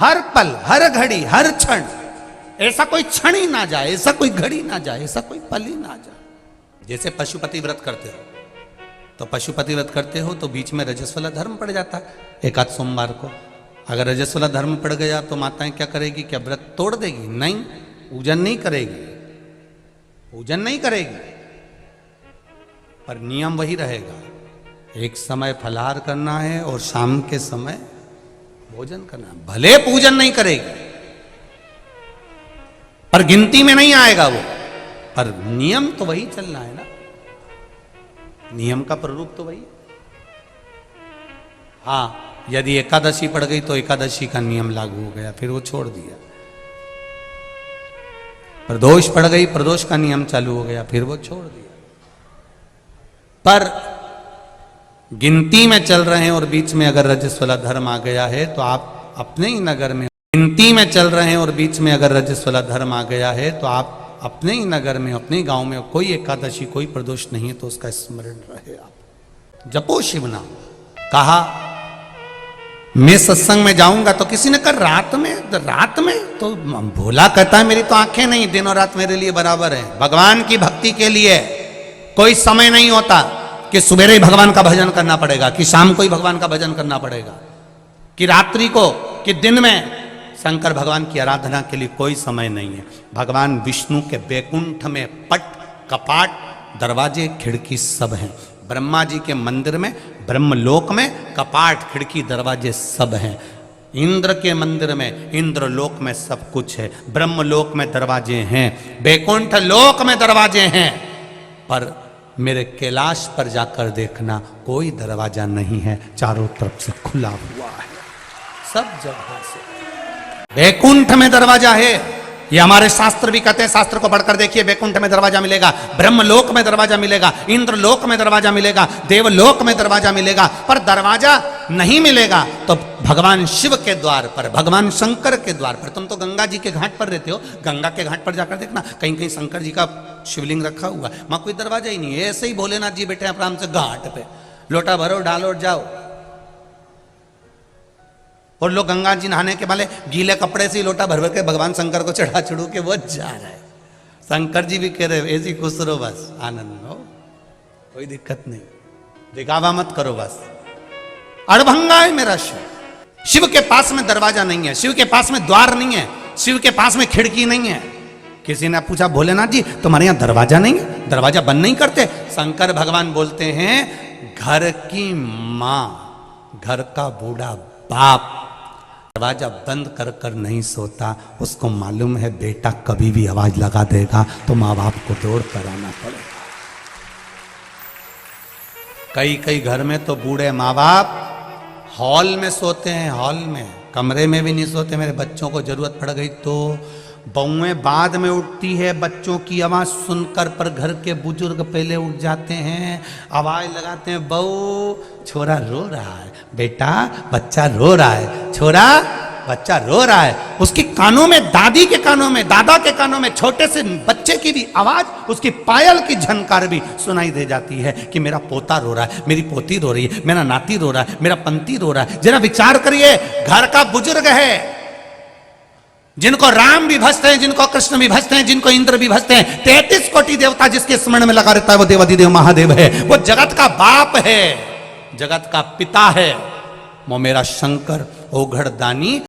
हर पल, हर घड़ी, हर क्षण, ऐसा कोई क्षण ही ना जाए, ऐसा कोई घड़ी ना जाए, ऐसा कोई पल ही ना जाए। जैसे पशुपति व्रत करते हो, तो पशुपति व्रत करते हो तो बीच में रजस्वला धर्म पड़ जाता है एकाध सोमवार को। अगर रजस्वला धर्म पड़ गया तो माताएं क्या करेगी? क्या व्रत तोड़ देगी? नहीं, पूजन नहीं करेगी, पूजन नहीं करेगी, पर नियम वही रहेगा। एक समय फलाहार करना है और शाम के समय भोजन करना है। भले पूजन नहीं करेगी, पर गिनती में नहीं आएगा वो, पर नियम तो वही चलना है ना, नियम का प्ररूप तो वही। हाँ, यदि एकादशी पड़ गई तो एकादशी का नियम लागू हो गया, फिर वो छोड़ दिया। प्रदोष पड़ गई, प्रदोष का नियम चालू हो गया, फिर वो छोड़ दिया। पर गिनती में चल रहे हैं और बीच में अगर रजस्वला धर्म आ गया है तो आप अपने ही नगर में, गिनती में चल रहे हैं और बीच में अगर रजस्वला धर्म आ गया है तो आप अपने ही नगर में, अपने ही गांव में कोई एकादशी, कोई प्रदोष नहीं है तो उसका स्मरण रहे। आप जपो शिव नाम। कहा मैं सत्संग में जाऊंगा तो किसी ने कहा रात में, रात में तो भोला कहता है मेरी तो आंखें नहीं, दिन और रात मेरे लिए बराबर है। भगवान की भक्ति के लिए कोई समय नहीं होता कि सुबह ही भगवान का भजन करना पड़ेगा, कि शाम को ही भगवान का भजन करना पड़ेगा, कि रात्रि को, कि दिन में। शंकर भगवान की आराधना के लिए कोई समय नहीं है। भगवान विष्णु के बैकुंठ में पट, कपाट, दरवाजे, खिड़की सब हैं। ब्रह्मा जी के मंदिर में, ब्रह्मलोक में कपाट, खिड़की, दरवाजे सब हैं। इंद्र के मंदिर में, इंद्रलोक में सब कुछ है। ब्रह्मलोक में दरवाजे हैं, बैकुंठ लोक में दरवाजे हैं, पर मेरे कैलाश पर जाकर देखना कोई दरवाजा नहीं है, चारों तरफ से खुला हुआ है, सब जगह से। बैकुंठ में दरवाजा है, ये हमारे शास्त्र भी कहते हैं। शास्त्र को पढ़कर देखिए, बैकुंठ में दरवाजा मिलेगा, ब्रह्मलोक में दरवाजा मिलेगा, इंद्रलोक में दरवाजा मिलेगा, देवलोक में दरवाजा मिलेगा, पर दरवाजा नहीं मिलेगा तो भगवान शिव के द्वार पर, भगवान शंकर के द्वार पर। तुम तो गंगा जी के घाट पर रहते हो, गंगा के घाट पर जाकर देखना, कहीं कहीं शंकर जी का शिवलिंग रखा हुआ, वहां कोई दरवाजा ही नहीं है। ऐसे ही भोलेनाथ जी बैठे आराम से घाट पे, लोटा भरो, डालो, जाओ। और लोग गंगा जी नहाने के वाले गीले कपड़े से लोटा भर भर के भगवान शंकर को चढ़ा चढ़ू के वो जा रहा है। शंकर जी भी कह रहे ऐसी खुश रहो, बस आनंद हो, कोई दिक्कत नहीं, दिखावा मत करो, बस। अड़भंगा है मेरा शिव। शिव के पास में दरवाजा नहीं है, शिव के पास में द्वार नहीं है, शिव के पास में खिड़की नहीं है। किसी ने पूछा भोलेनाथ जी तुम्हारे यहां दरवाजा नहीं है, दरवाजा बंद नहीं करते? शंकर भगवान बोलते हैं घर की मां, घर का बूढ़ा बाप दरवाजा बंद कर कर नहीं सोता, उसको मालूम है बेटा कभी भी आवाज लगा देगा तो माँ बाप को दौड़ कर आना पड़ेगा। कई कई घर में तो बूढ़े माँ बाप हॉल में सोते हैं, हॉल में, कमरे में भी नहीं सोते। मेरे बच्चों को जरूरत पड़ गई तो बहुएं बाद में उठती है बच्चों की आवाज सुनकर, पर घर के बुजुर्ग पहले उठ जाते हैं, आवाज लगाते हैं, बहू छोरा रो रहा है, बेटा बच्चा रो रहा है, छोरा बच्चा रो रहा है। उसके कानों में, दादी के कानों में, दादा के कानों में, छोटे से बच्चे की भी आवाज, उसकी पायल की झनकार भी सुनाई दे जाती है कि मेरा पोता रो रहा है, मेरी पोती रो रही है, मेरा नाती रो रहा है, मेरा पंती रो रहा है। जरा विचार करिए, घर का बुजुर्ग है, जिनको राम भी भजते हैं, जिनको कृष्ण भी भजते हैं, जिनको इंद्र भी भजते हैं, 33 कोटि देवता जिसके स्मरण में लगा रहता है वो देवाधिदेव महादेव है, वो जगत का बाप है, जगत का पिता है, वो मेरा शंकर ओघड़ दानी